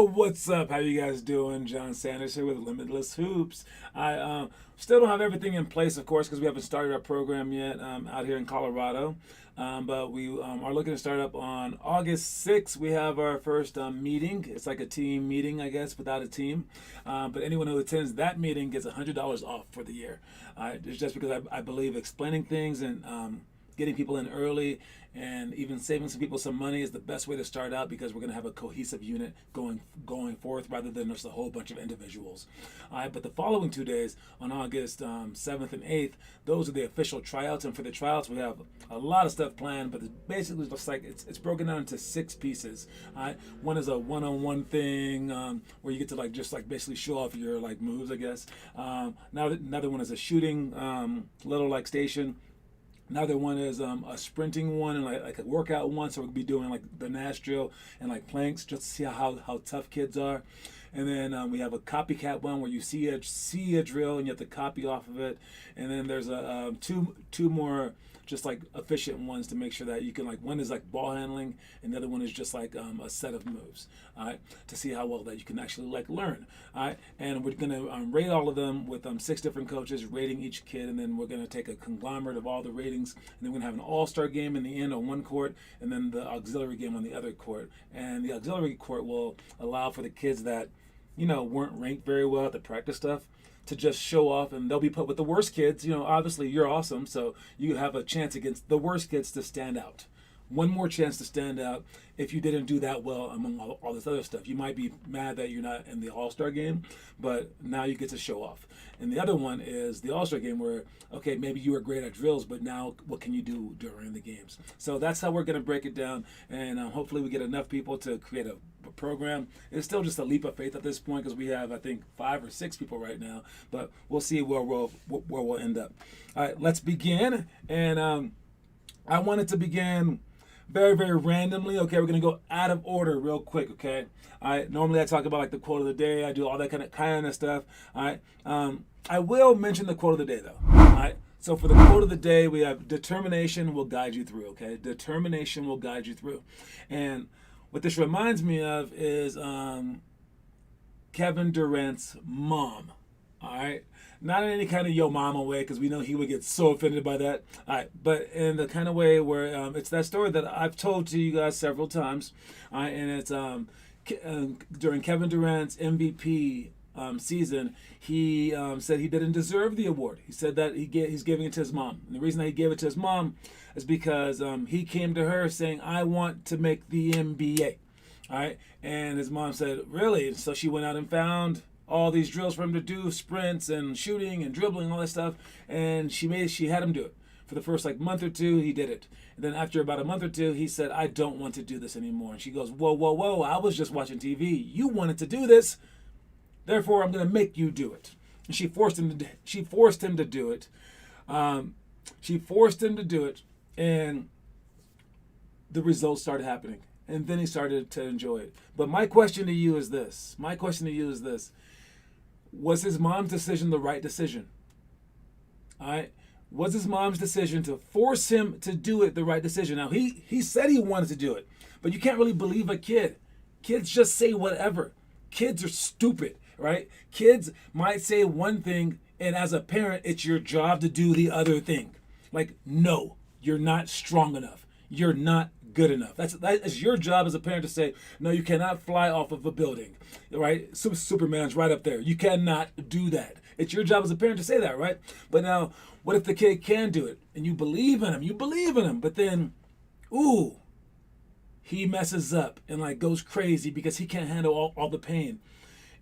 What's up? How you guys doing? John Sanders here with Limitless Hoops. I still don't have everything in place, of course, because we haven't started our program yet out here in Colorado. But we are looking to start up on August 6th. We have our first meeting. It's like a team meeting, I guess, without a team. But anyone who attends that meeting gets $100 off for the year. It's just because I believe explaining things and getting people in early and even saving some people some money is the best way to start out, because we're going to have a cohesive unit going forth rather than just a whole bunch of individuals. But the following 2 days, on August 7th and 8th, those are the official tryouts. And for the tryouts, we have a lot of stuff planned, but it's basically just like it's broken down into 6 pieces. One is a one-on-one thing where you get to just basically show off your moves, I guess. Now another one is a shooting little station. Another one is a sprinting one and like a workout one, so we'll be doing the Nash drill and planks just to see how tough kids are. And then we have a copycat one where you see a drill and you have to copy off of it. And then there's two more just efficient ones to make sure that you can one is ball handling and the other one is just a set of moves, all right, to see how well that you can actually learn. All right, and we're going to rate all of them with 6 different coaches rating each kid, and then we're going to take a conglomerate of all the ratings, and then we're going to have an all-star game in the end on one court and then the auxiliary game on the other court. And the auxiliary court will allow for the kids that weren't ranked very well at the practice stuff to just show off, and they'll be put with the worst kids. Obviously you're awesome, so you have a chance against the worst kids to stand out. One more chance to stand out if you didn't do that well among all this other stuff. You might be mad that you're not in the All-Star game, but now you get to show off. And the other one is the All-Star game where, okay, maybe you were great at drills, but now what can you do during the games? So that's how we're going to break it down, and hopefully we get enough people to create a program. It's still just a leap of faith at this point because we have, I think, 5 or 6 people right now, but we'll see where we'll end up. All right, let's begin. And I wanted to begin very, very randomly. Okay, we're gonna go out of order real quick. Okay, all right. Normally I talk about the quote of the day. I do all that kind of stuff. All right. I will mention the quote of the day though. All right. So for the quote of the day, we have determination will guide you through. Okay, determination will guide you through. And what this reminds me of is Kevin Durant's mom. All right. Not in any kind of yo mama way, because we know he would get so offended by that. All right, but in the kind of way where it's that story that I've told to you guys several times. All right, and it's during Kevin Durant's MVP season, he said he didn't deserve the award. He said that he's giving it to his mom. And the reason that he gave it to his mom is because he came to her saying, "I want to make the NBA." All right, and his mom said, "Really?" So she went out and found all these drills for him to do, sprints and shooting and dribbling, all that stuff, and she had him do it. For the first month or 2, he did it. And then after about a month or 2, he said, "I don't want to do this anymore." And she goes, "Whoa, whoa, whoa, I was just watching TV. You wanted to do this. Therefore, I'm going to make you do it." And she forced him to do it. She forced him to do it, and the results started happening. And then he started to enjoy it. But my question to you is this. Was his mom's decision the right decision? All right. Was his mom's decision to force him to do it the right decision? Now, he said he wanted to do it, but you can't really believe a kid. Kids just say whatever. Kids are stupid, right? Kids might say one thing, and as a parent, it's your job to do the other thing. No, you're not strong enough. You're not good enough. That is your job as a parent to say, "No, you cannot fly off of a building," right? Superman's right up there. You cannot do that. It's your job as a parent to say that, right? But now, what if the kid can do it and you believe in him? But then, he messes up and goes crazy because he can't handle all the pain.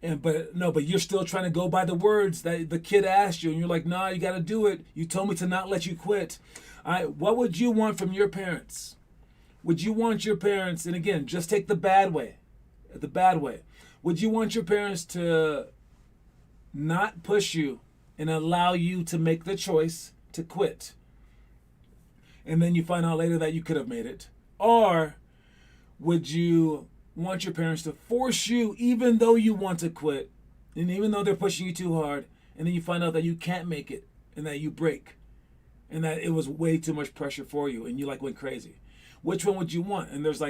But you're still trying to go by the words that the kid asked you, and you're like, "Nah, you got to do it. You told me to not let you quit." All right, what would you want from your parents? Would you want your parents, and again, just take the bad way. Would you want your parents to not push you and allow you to make the choice to quit? And then you find out later that you could have made it. Or would you want your parents to force you even though you want to quit, and even though they're pushing you too hard, and then you find out that you can't make it and that you break and that it was way too much pressure for you and you went crazy? which one would you want? And there's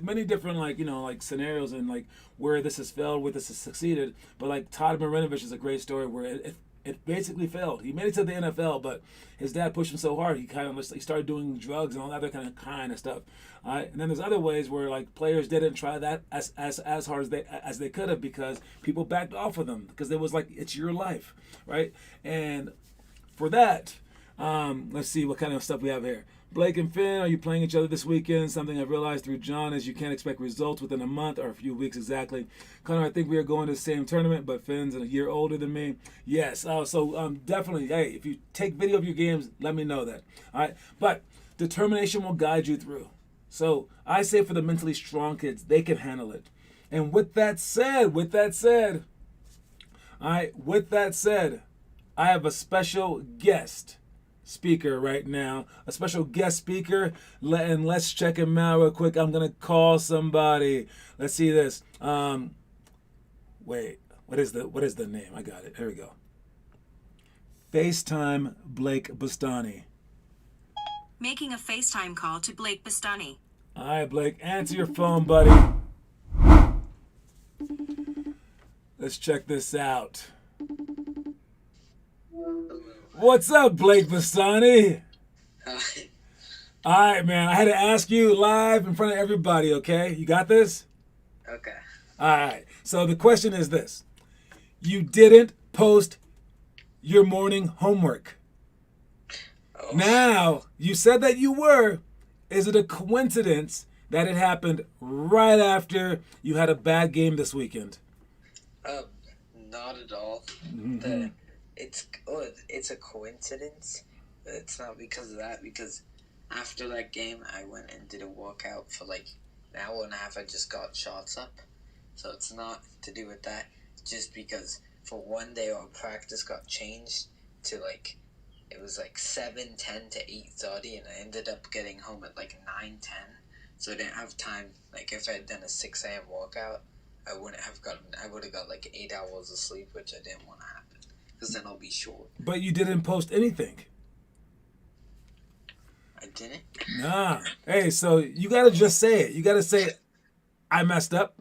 many different like scenarios and like where this has failed, where this has succeeded. But like Todd Marinovich is a great story where it basically failed. He made it to the NFL, but his dad pushed him so hard he started doing drugs and all that other kind of stuff. And then there's other ways where like players didn't try that as hard as they could have because people backed off of them because it was like it's your life, right? And for that, let's see what kind of stuff we have here. Blake and Finn, are you playing each other this weekend? Something I've realized through John is you can't expect results within a month or a few weeks exactly. Connor, I think we are going to the same tournament, but Finn's a year older than me. Yes, so definitely, hey, if you take video of your games, let me know that. All right, but determination will guide you through. So I say for the mentally strong kids, they can handle it. And with that said, I have a special guest speaker right now, a special guest speaker, and let's check him out real quick. I'm gonna call somebody. Let's see this. Wait, what is the name? I got it. Here we go. FaceTime Blake Bustani. Making a FaceTime call to Blake Bustani. All right, Blake, answer your phone, buddy. Let's check this out. What's up, Blake Bustani? Hi. All right, man. I had to ask you live in front of everybody, okay? You got this? Okay. All right. So the question is this. You didn't post your morning homework. Oh. Now, you said that you were. Is it a coincidence that it happened right after you had a bad game this weekend? Not at all. Mm-hmm. It's a coincidence, but it's not because of that. Because after that game, I went and did a workout for like an hour and a half. I just got shots up, so it's not to do with that. Just because for one day our practice got changed to like it was like 7:10 to 8:30, and I ended up getting home at like 9:10. So I didn't have time. Like if I had done a 6 a.m. workout, I would have got like 8 hours of sleep, which I didn't want to happen. Because then I'll be short. But you didn't post anything. I didn't? Nah. Hey, so you got to just say it. You got to say, I messed up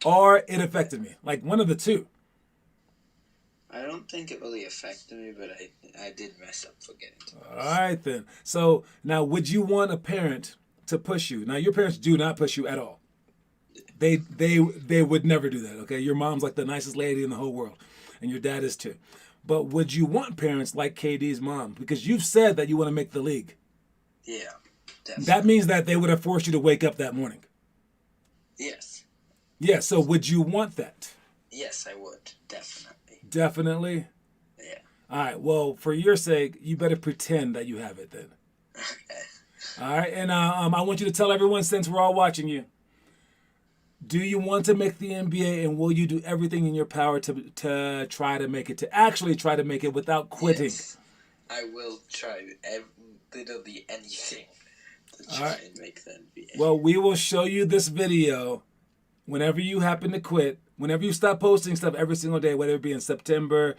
or it affected me. Like one of the two. I don't think it really affected me, but I did mess up forgetting to post. All right, then. So now would you want a parent to push you? Now, your parents do not push you at all. They would never do that, okay? Your mom's like the nicest lady in the whole world, and your dad is too. But would you want parents like KD's mom? Because you've said that you want to make the league. Yeah, definitely. That means that they would have forced you to wake up that morning. Yes. Yeah, so would you want that? Yes, I would. Definitely. Definitely? Yeah. All right, well, for your sake, you better pretend that you have it then. Okay. All right, and I want you to tell everyone, since we're all watching you, do you want to make the NBA, and will you do everything in your power to try to make it, to actually try to make it without quitting? Yes, I will try literally anything to try and make the NBA. Well, we will show you this video whenever you happen to quit, whenever you stop posting stuff every single day, whether it be in September,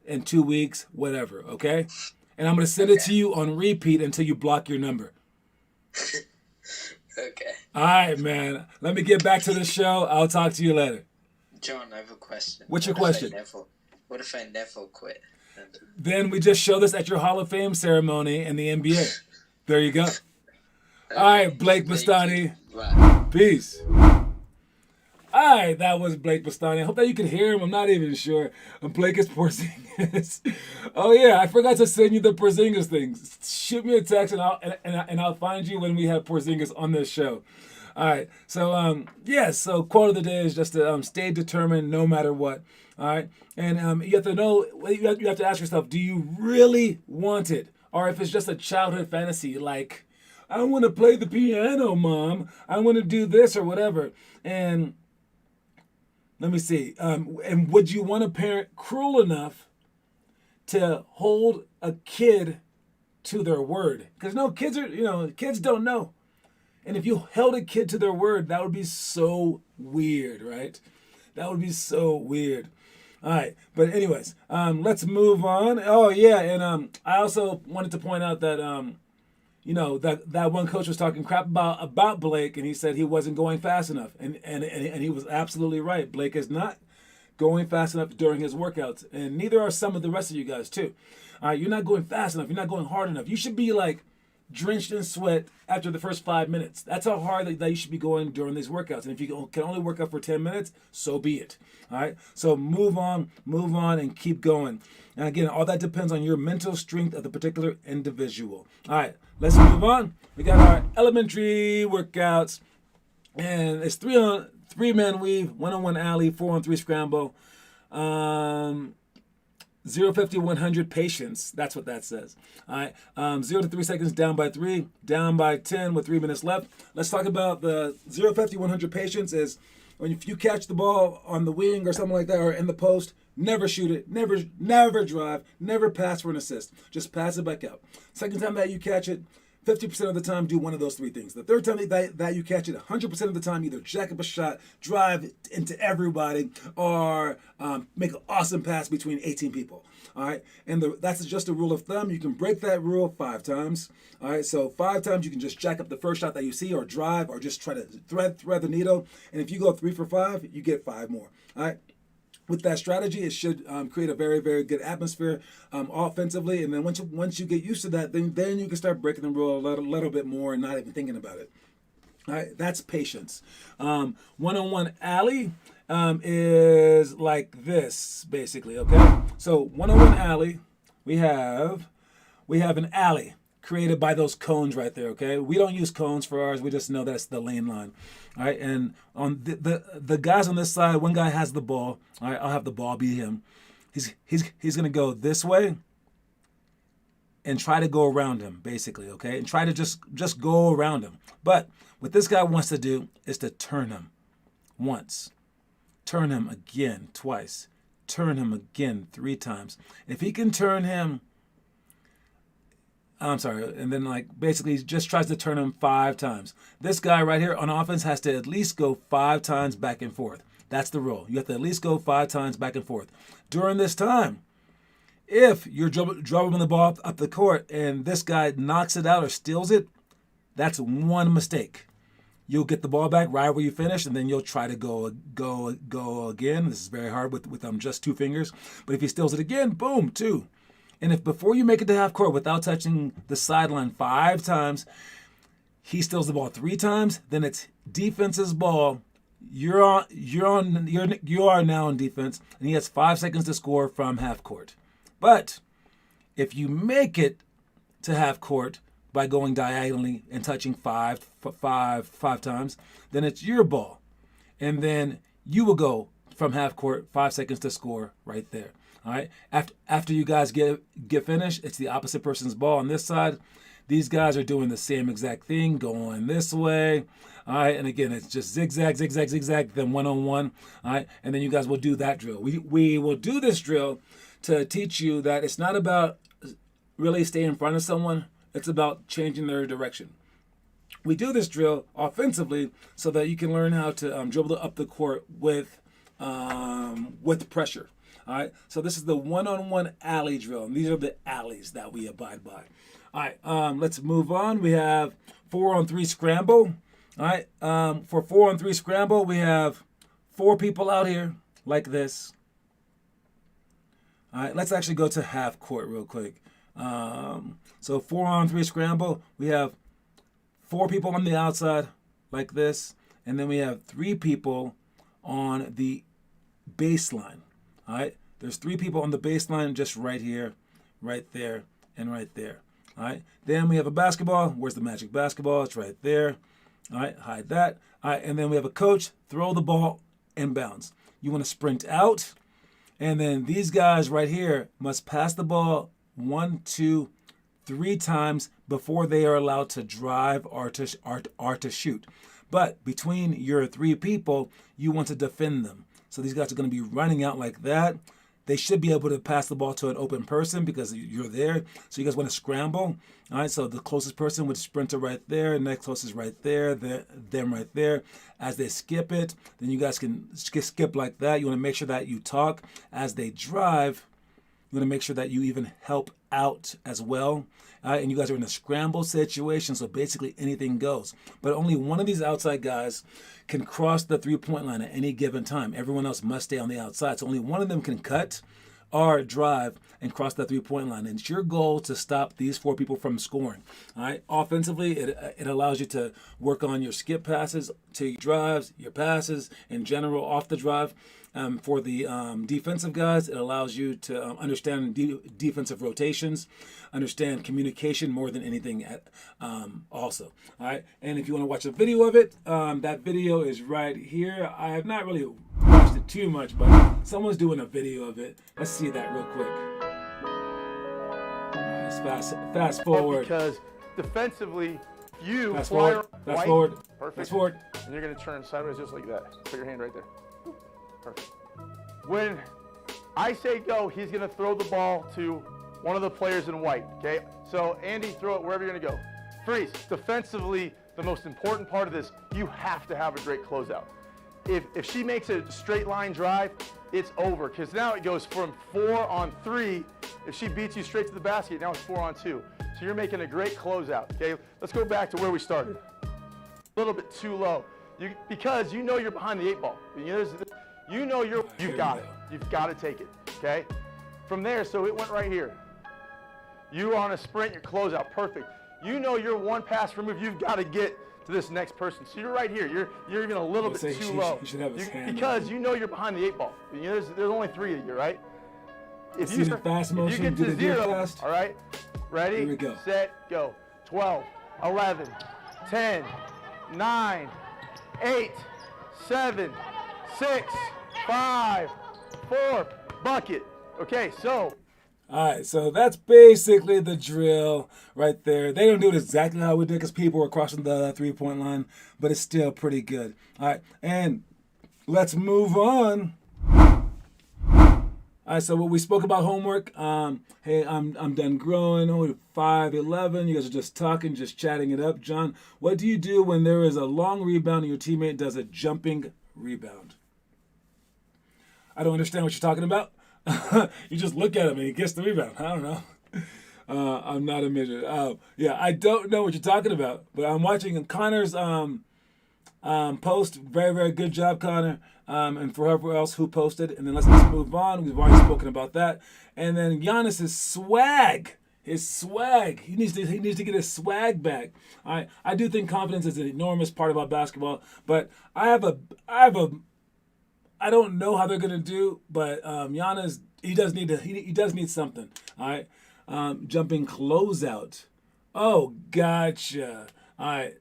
in 2 weeks, whatever, okay? And I'm going to send it to you on repeat until you block your number. Okay. All right, man. Let me get back to the show. I'll talk to you later. John, I have a question. What's your question? What if I never quit? Then we just show this at your Hall of Fame ceremony in the NBA. There you go. All right, Blake Bustani. Bye. Peace. All right, that was Blake Bustani. I hope that you can hear him. I'm not even sure. Blake is Porzingis. Oh yeah, I forgot to send you the Porzingis thing. Shoot me a text and I'll find you when we have Porzingis on this show. All right. So so quote of the day is just to stay determined no matter what. All right. And you have to know, you have to ask yourself, do you really want it? Or if it's just a childhood fantasy, like, I want to play the piano, Mom. I want to do this or whatever. And let me see. And would you want a parent cruel enough to hold a kid to their word? Because no, kids don't know. And if you held a kid to their word, that would be so weird, right? That would be so weird. All right. But anyways, let's move on. Oh, yeah. And I also wanted to point out that, that one coach was talking crap about Blake, and he said he wasn't going fast enough, and he was absolutely right. Blake is not going fast enough during his workouts, and neither are some of the rest of you guys too. All right, you're not going fast enough. You're not going hard enough. You should be like drenched in sweat after the first 5 minutes. That's how hard that you should be going during these workouts. And if you can only work out for 10 minutes, so be it. All right. So move on, and keep going. And again, all that depends on your mental strength of the particular individual. All right, let's move on. We got our elementary workouts, and it's three-man weave, 1-on-1 alley, 4-on-3 scramble. 0 50 100 patience. That's what that says. All right. 0 to 3 seconds, down by 3, down by 10 with 3 minutes left. Let's talk about the 0 50 100 patience. Is when if you catch the ball on the wing or something like that, or in the post, never shoot it, never drive, never pass for an assist. Just pass it back out. Second time that you catch it, 50% of the time, do one of those three things. The third time that you catch it, 100% of the time, either jack up a shot, drive into everybody, or make an awesome pass between 18 people. All right, and that's just a rule of thumb. You can break that rule 5 times. All right, so 5 times you can just jack up the first shot that you see, or drive, or just try to thread the needle. And if you go 3 for 5, you get 5 more. All right. With that strategy, it should create a very, very good atmosphere offensively. And then once you get used to that, then you can start breaking the rule a little bit more and not even thinking about it. All right, that's patience. 1-on-1 alley is like this, basically. Okay, so 1-on-1 alley, we have an alley created by those cones right there. Okay, we don't use cones for ours. We just know that's the lane line. All right, and on the guys on this side, one guy has the ball. All right, I'll have the ball be him. He's gonna go this way and try to go around him, basically. Okay, and try to just go around him. But what this guy wants to do is to turn him once, turn him again twice, turn him again 3 times. If he can turn him, I'm sorry, and then basically just tries to turn him 5 times. This guy right here on offense has to at least go 5 times back and forth. That's the rule. You have to at least go 5 times back and forth. During this time, if you're dribbling the ball up the court and this guy knocks it out or steals it, that's one mistake. You'll get the ball back right where you finish, and then you'll try to go again. This is very hard with just 2 fingers. But if he steals it again, boom, 2. And if before you make it to half court without touching the sideline 5 times, he steals the ball 3 times, then it's defense's ball. You are now in defense, and he has 5 seconds to score from half court. But if you make it to half court by going diagonally and touching 5 times, then it's your ball, and then you will go from half court 5 seconds to score right there. All right. After you guys get finished, it's the opposite person's ball on this side. These guys are doing the same exact thing, going this way. All right. And again, it's just zigzag, zigzag, zigzag, then 1-on-1. All right. And then you guys will do that drill. We will do this drill to teach you that it's not about really staying in front of someone. It's about changing their direction. We do this drill offensively so that you can learn how to dribble up the court with pressure. All right, so this is the 1-on-1 alley drill, and these are the alleys that we abide by. All right, let's move on. We have 4-on-3 scramble. All right, for 4-on-3 scramble, we have 4 people out here like this. All right, let's actually go to half court real quick. So 4-on-3 scramble, we have 4 people on the outside like this, and then we have 3 people on the baseline. All right, there's 3 people on the baseline just right here, right there, and right there. All right, then we have a basketball. Where's the magic basketball? It's right there. All right, hide that. All right, and then we have a coach. Throw the ball inbounds. You want to sprint out, and then these guys right here must pass the ball 1, 2, 3 times before they are allowed to drive or to shoot. But between your 3 people, you want to defend them. So these guys are going to be running out like that. They should be able to pass the ball to an open person because you're there. So you guys want to scramble. All right, so the closest person would sprint to right there, next closest right there, them right there. As they skip it, then you guys can skip like that. You want to make sure that you talk as they drive. You want to make sure that you even help out as well. And you guys are in a scramble situation, so basically anything goes. But only one of these outside guys can cross the three-point line at any given time. Everyone else must stay on the outside. So only one of them can cut or drive and cross that three-point line. And it's your goal to stop these 4 people from scoring. All right. Offensively, it allows you to work on your skip passes to your drives, your passes in general off the drive. For the defensive guys, it allows you to understand defensive rotations, understand communication more than anything also. All right. And if you want to watch a video of it, that video is right here. I have not really watched it too much, but someone's doing a video of it. Let's see that real quick. Let's fast forward. Because defensively, you Fast fly forward. Fast right, forward. perfect. Fast forward. And you're going to turn sideways just like that. Put your hand right there. Perfect. When I say go, he's going to throw the ball to one of the players in white, okay? So, Andy, throw it wherever you're going to go. Freeze. Defensively, the most important part of this, you have to have a great closeout. If she makes a straight line drive, it's over, because now it goes from 4 on 3. If she beats you straight to the basket, now it's 4 on 2. So you're making a great closeout, okay? Let's go back to where we started. A little bit too low, because you know you're behind the 8 ball. You've got it. You've got to take it, okay? From there, so it went right here. You are on a sprint, your closeout, perfect. You know you're 1 pass removed. You've got to get to this next person. So you're right here. You're even a little bit too low. You should have his hand because you know you're behind the 8 ball. There's only 3 of you, right? If you get to 0, all right? Ready, here we go. Set, go. 12, 11, 10, 9, 8, 7, 6, 5, 4, bucket. Okay, so. All right, so that's basically the drill right there. They don't do it exactly how we did because people were crossing the three-point line, but it's still pretty good. All right, and let's move on. All right, so what we spoke about homework. Hey, I'm done growing. Oh, 5'11". You guys are just talking, just chatting it up. John, what do you do when there is a long rebound and your teammate does a jumping rebound? I don't understand what you're talking about. You just look at him and he gets the rebound. I don't know. I'm not a midget. Yeah, I don't know what you're talking about, but I'm watching Connor's post. Very, very good job, Connor. And for whoever else who posted. And then let's just move on. We've already spoken about that. And then Giannis's swag. His swag. He needs to get his swag back. I do think confidence is an enormous part about basketball, but I don't know how they're gonna do, but Giannis, he does need something. All right, jumping closeout. Oh, gotcha. All right,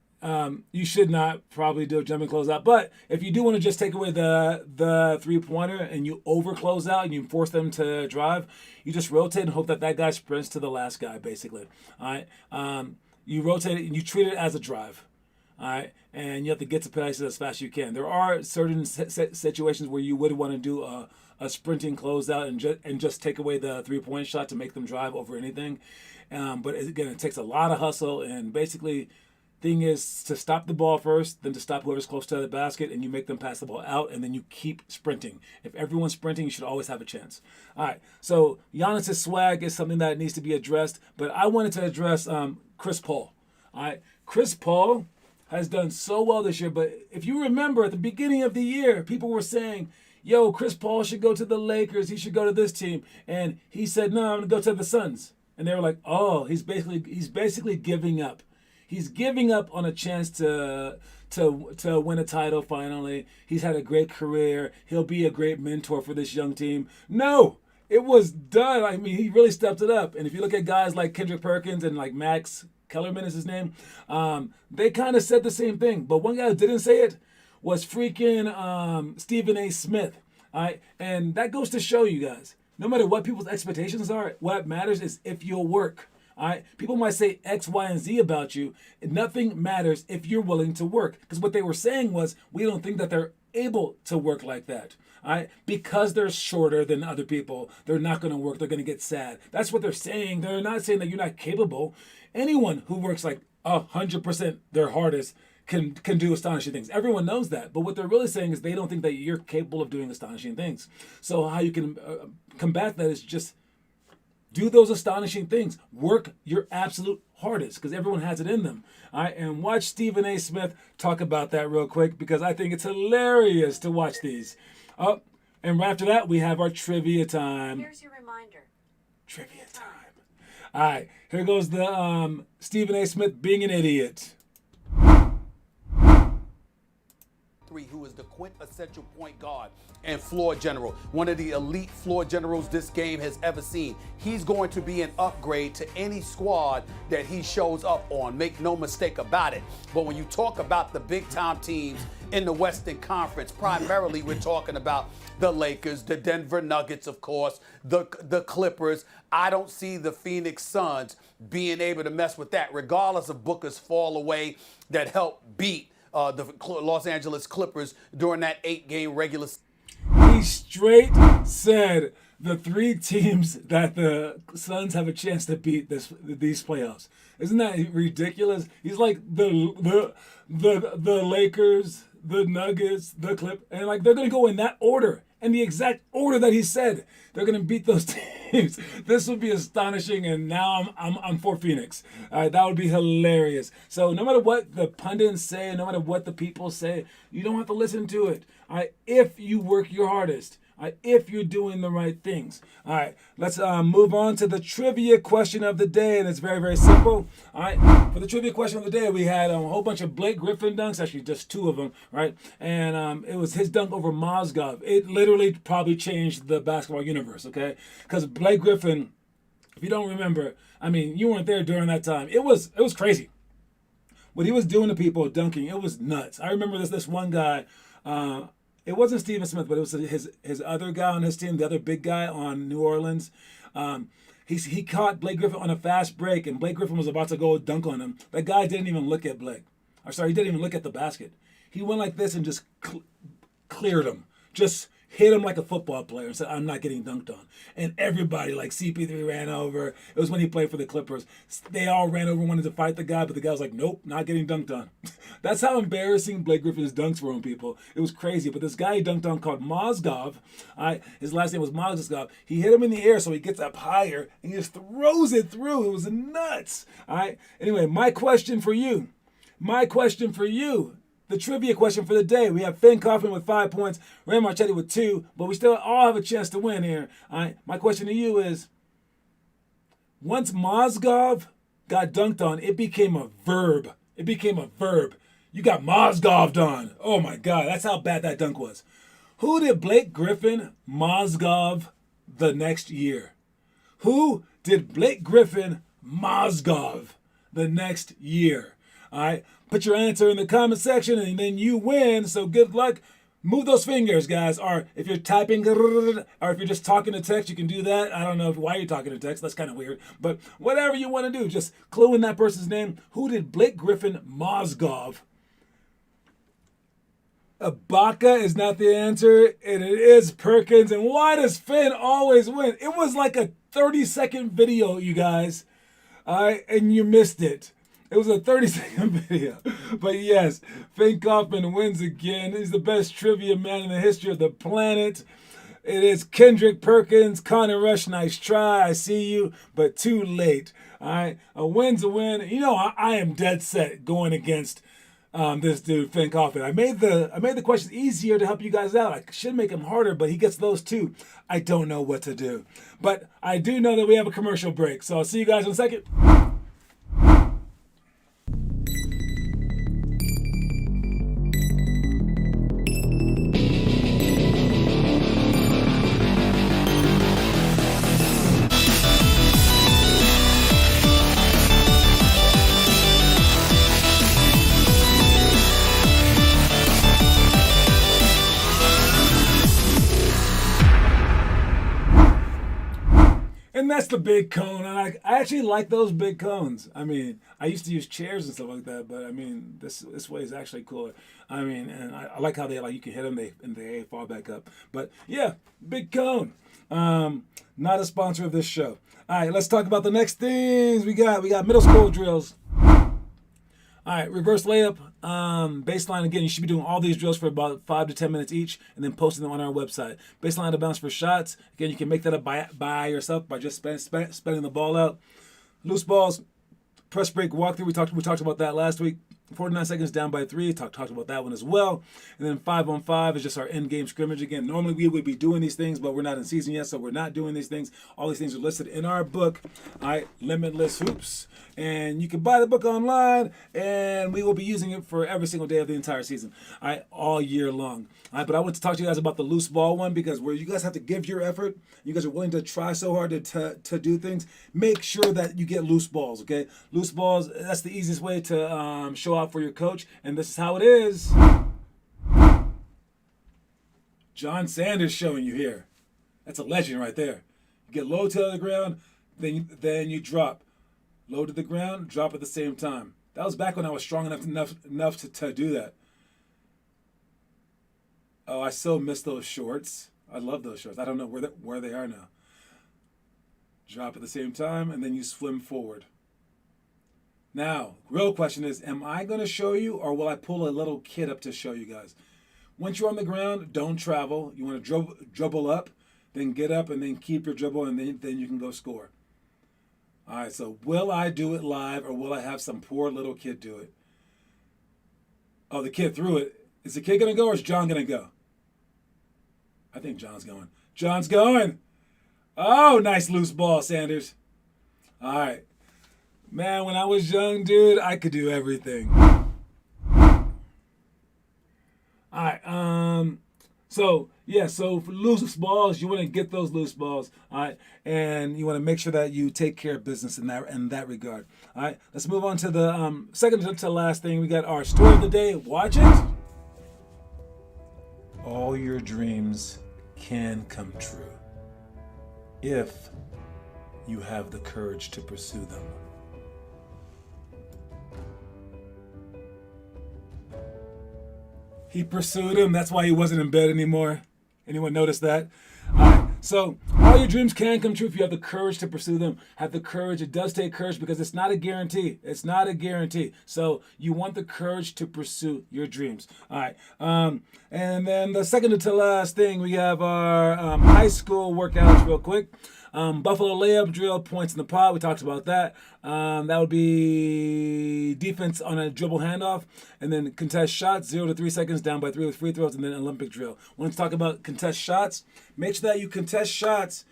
you should not probably do a jumping closeout, but if you do want to just take away the 3-pointer and you over close out and you force them to drive, you just rotate and hope that guy sprints to the last guy, basically. All right, you rotate it and you treat it as a drive. All right, and you have to get to places as fast as you can. There are certain situations where you would want to do a sprinting closeout and just take away the 3-point shot to make them drive over anything. But again, it takes a lot of hustle, and basically, thing is to stop the ball first, then to stop whoever's close to the basket, and you make them pass the ball out, and then you keep sprinting. If everyone's sprinting, you should always have a chance. All right, so Giannis' swag is something that needs to be addressed, but I wanted to address Chris Paul. All right, Chris Paul has done so well this year, but if you remember at the beginning of the year, people were saying, yo, Chris Paul should go to the Lakers, he should go to this team, and he said, no, I'm gonna go to the Suns. And they were like, oh, he's basically giving up. He's giving up on a chance to win a title finally. He's had a great career. He'll be a great mentor for this young team. No, it was done. I mean, he really stepped it up. And if you look at guys like Kendrick Perkins and like Max Kellerman is his name, they kind of said the same thing. But one guy who didn't say it was freaking Stephen A. Smith. All right? And that goes to show you guys, no matter what people's expectations are, what matters is if you'll work. All right? People might say X, Y, and Z about you. Nothing matters if you're willing to work. Because what they were saying was, we don't think that they're able to work like that. All right? Because they're shorter than other people, they're not going to work. They're going to get sad. That's what they're saying. They're not saying that you're not capable. Anyone who works like 100% their hardest can do astonishing things. Everyone knows that. But what they're really saying is they don't think that you're capable of doing astonishing things. So how you can combat that is just Do those astonishing things. Work your absolute hardest because everyone has it in them. All right, and watch Stephen A. Smith talk about that real quick because I think it's hilarious to watch these. Oh, and right after that, we have our trivia time. Here's your reminder. Trivia time. All right, here goes the Stephen A. Smith being an idiot. Who is the quintessential point guard and floor general, one of the elite floor generals this game has ever seen. He's going to be an upgrade to any squad that he shows up on. Make no mistake about it. But when you talk about the big time teams in the Western Conference, primarily we're talking about the Lakers, the Denver Nuggets, of course, the Clippers. I don't see the Phoenix Suns being able to mess with that, regardless of Booker's fall away that helped beat the Los Angeles Clippers during that 8-game regular season. He straight said the 3 teams that the Suns have a chance to beat these playoffs. Isn't that ridiculous? He's like the Lakers, the Nuggets, the Clippers, and like they're gonna go in that order. In the exact order that he said, they're going to beat those teams. This would be astonishing, and now I'm for Phoenix. That would be hilarious. So no matter what the pundits say, no matter what the people say, you don't have to listen to it. If you work your hardest, if you're doing the right things. All right, let's move on to the trivia question of the day, and it's very, very simple. All right, for the trivia question of the day, we had a whole bunch of Blake Griffin dunks, actually just 2 of them, right? And it was his dunk over Mozgov. It literally probably changed the basketball universe, okay? Because Blake Griffin, if you don't remember, I mean, you weren't there during that time. It was crazy. What he was doing to people dunking, it was nuts. I remember this one guy, it wasn't Stephen Smith, but it was his other guy on his team, the other big guy on New Orleans. He caught Blake Griffin on a fast break, and Blake Griffin was about to go dunk on him. That guy didn't even look at Blake. He didn't even look at the basket. He went like this and just cleared him. Just hit him like a football player and said, I'm not getting dunked on. And everybody, like CP3 ran over. It was when he played for the Clippers. They all ran over, wanted to fight the guy, but the guy was like, nope, not getting dunked on. That's how embarrassing Blake Griffin's dunks were on people. It was crazy. But this guy he dunked on called Mozgov, his last name was Mozgov. He hit him in the air, so he gets up higher, and he just throws it through. It was nuts. All right. Anyway, my question for you. The trivia question for the day. We have Finn Kaufman with 5 points, Ray Marchetti with 2, but we still all have a chance to win here. All right. My question to you is, once Mozgov got dunked on, it became a verb. You got Mozgoved on. Oh my God, that's how bad that dunk was. Who did Blake Griffin Mozgov the next year? Who did Blake Griffin Mozgov the next year? All right. Put your answer in the comment section and then you win. So good luck. Move those fingers, guys. Or if you're typing, or if you're just talking to text, you can do that. I don't know why you're talking to text. That's kind of weird. But whatever you want to do, just clue in that person's name. Who did Blake Griffin Mozgov? Ibaka is not the answer, and it is Perkins. And why does Finn always win? It was like a 30-second video, you guys. All right, and you missed it. It was a 30-second video. But yes, Finn Kaufman wins again. He's the best trivia man in the history of the planet. It is Kendrick Perkins. Connor Rush, nice try. I see you, but too late. All right, a win's a win. You know, I am dead set going against this dude, Finn Kaufman. I made the questions easier to help you guys out. I should make them harder, but he gets those too. I don't know what to do. But I do know that we have a commercial break. So I'll see you guys in a second. And that's the big cone. And I actually like those big cones. I mean, I used to use chairs and stuff like that, but I mean, this way is actually cooler. I mean, and I like how you can hit them and they fall back up. But yeah, big cone. Not a sponsor of this show. All right, let's talk about the next things we got. We got middle school drills. All right, reverse layup, baseline. Again, you should be doing all these drills for about 5 to 10 minutes each, and then posting them on our website. Baseline to bounce for shots. Again, you can make that up by yourself by just spending the ball out. Loose balls, press break walkthrough. We talked about that last week. 49 seconds down by 3. Talked about that one as well. And then 5-on-5 is just our end game scrimmage. Again, normally we would be doing these things, but we're not in season yet, so we're not doing these things. All these things are listed in our book, all right, Limitless Hoops. And you can buy the book online, and we will be using it for every single day of the entire season, all right, all year long. All right, but I want to talk to you guys about the loose ball one, because where you guys have to give your effort, you guys are willing to try so hard to do things, make sure that you get loose balls, okay? Loose balls, that's the easiest way to show out for your coach, and this is how it is. John Sanders showing you here. That's a legend right there. You get low to the ground, then you drop. Low to the ground, drop at the same time. That was back when I was strong enough to do that. Oh, I so miss those shorts. I love those shorts. I don't know where they are now. Drop at the same time, and then you swim forward. Now, real question is, am I going to show you, or will I pull a little kid up to show you guys? Once you're on the ground, don't travel. You want to dribble up, then get up, and then keep your dribble, and then you can go score. All right, so will I do it live, or will I have some poor little kid do it? Oh, the kid threw it. Is the kid going to go, or is John going to go? I think John's going. John's going. Oh, nice loose ball, Sanders. All right. Man, when I was young, dude, I could do everything. All right. So for loose balls, you want to get those loose balls, all right, and you want to make sure that you take care of business in that regard. All right, let's move on to the second to last thing. We got our story of the day. Watch it. All your dreams can come true if you have the courage to pursue them. He pursued him. That's why he wasn't in bed anymore. Anyone notice that? All right. So all your dreams can come true if you have the courage to pursue them. Have the courage. It does take courage because it's not a guarantee. It's not a guarantee. So you want the courage to pursue your dreams. All right. And then the second to last thing, we have our high school workouts real quick. Buffalo layup drill, points in the pot. We talked about that. That would be defense on a dribble handoff, and then contest shots, 0 to 3 seconds, down by 3 with free throws, and then Olympic drill. When we talk about contest shots, make sure that you contest shots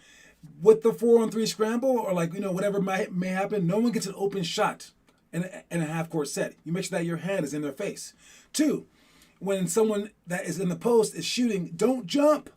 with the 4-on-3 scramble, or whatever may happen. No one gets an open shot in a half-court set. You make sure that your hand is in their face. 2, when someone that is in the post is shooting, don't jump.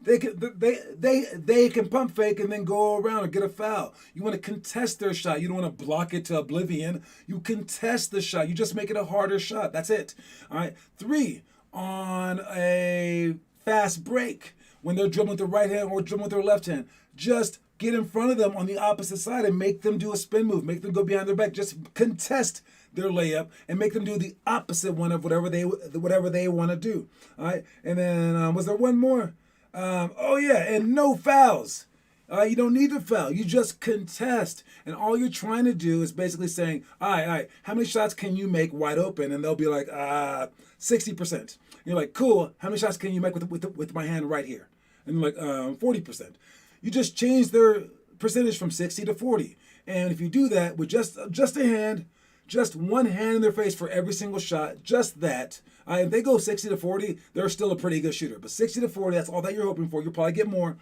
They can pump fake and then go around or get a foul. You want to contest their shot. You don't want to block it to oblivion. You contest the shot. You just make it a harder shot. That's it. All right. 3, on a fast break, when they're dribbling with their right hand or dribbling with their left hand, just get in front of them on the opposite side and make them do a spin move. Make them go behind their back. Just contest their layup and make them do the opposite one of whatever they want to do. All right. And then was there one more? And no fouls. You don't need to foul. You just contest. And all you're trying to do is basically saying, all right, how many shots can you make wide open? And they'll be like, 60%. You're like, cool. How many shots can you make with my hand right here? And they're like, 40%. You just change their percentage from 60 to 40. And if you do that with just a hand, just one hand in their face for every single shot, just that. If they go 60 to 40, they're still a pretty good shooter. But 60 to 40, that's all that you're hoping for. You'll probably get more.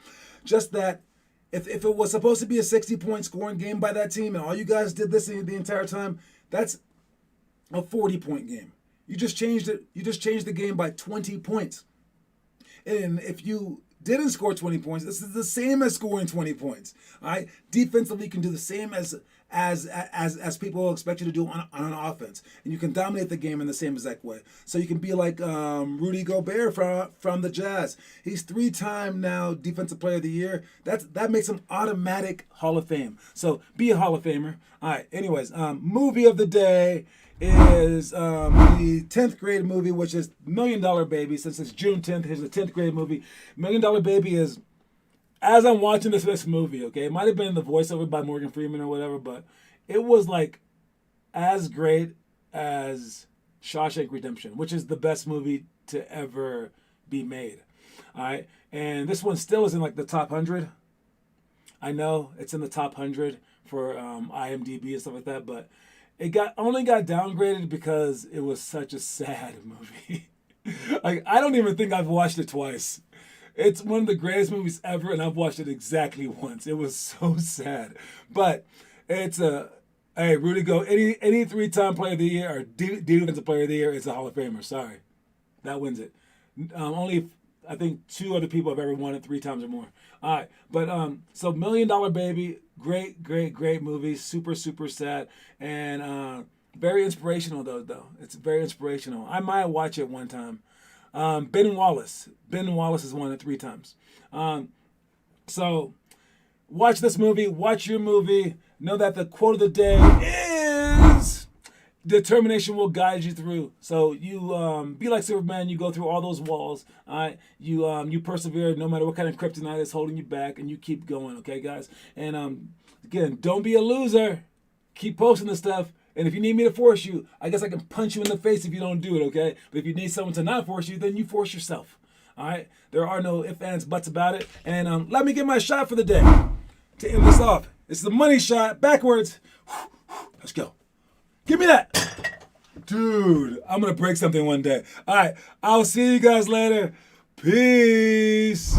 Just that. If it was supposed to be a 60-point scoring game by that team, and all you guys did this the entire time, that's a 40-point game. You just changed it. You just changed the game by 20 points. And if you didn't score 20 points, this is the same as scoring 20 points. All right. Defensively, you can do the same as people expect you to do on an offense, and you can dominate the game in the same exact way. So you can be like Rudy Gobert from the Jazz. He's 3-time now Defensive Player of the Year. That makes him automatic Hall of Fame. So be a Hall of Famer. All right. Anyways, movie of the day is the 10th grade movie, which is $1 Million Baby. Since it's June 10th, here's the 10th grade movie. $1 Million Baby is, as I'm watching this movie, okay, it might have been the voiceover by Morgan Freeman or whatever, but it was like as great as Shawshank Redemption, which is the best movie to ever be made. All right, and this one still is in like the top 100. I know it's in the top 100 for IMDb and stuff like that, but it only got downgraded because it was such a sad movie. Like, I don't even think I've watched it twice. It's one of the greatest movies ever, and I've watched it exactly once. It was so sad, but it's a hey, Rudy Go. Any 3-time Player of the Year or Defensive Player of the Year is a Hall of Famer. Sorry, that wins it. Only I think 2 other people have ever won it 3 times or more. All right, but so $1 Million Baby, great movie, super sad, and very inspirational though. It's very inspirational. I might watch it one time. Ben Wallace has won it 3 times. So watch this movie, watch your movie. Know that the quote of the day is determination will guide you through. So you be like Superman, you go through all those walls. All right, you persevere no matter what kind of kryptonite is holding you back, and you keep going, okay guys? And again, don't be a loser. Keep posting this stuff. And if you need me to force you, I guess I can punch you in the face if you don't do it, okay? But if you need someone to not force you, then you force yourself. All right? There are no ifs, ands, buts about it. And let me get my shot for the day to end this off. It's the money shot backwards. Let's go. Give me that. Dude, I'm going to break something one day. All right. I'll see you guys later. Peace.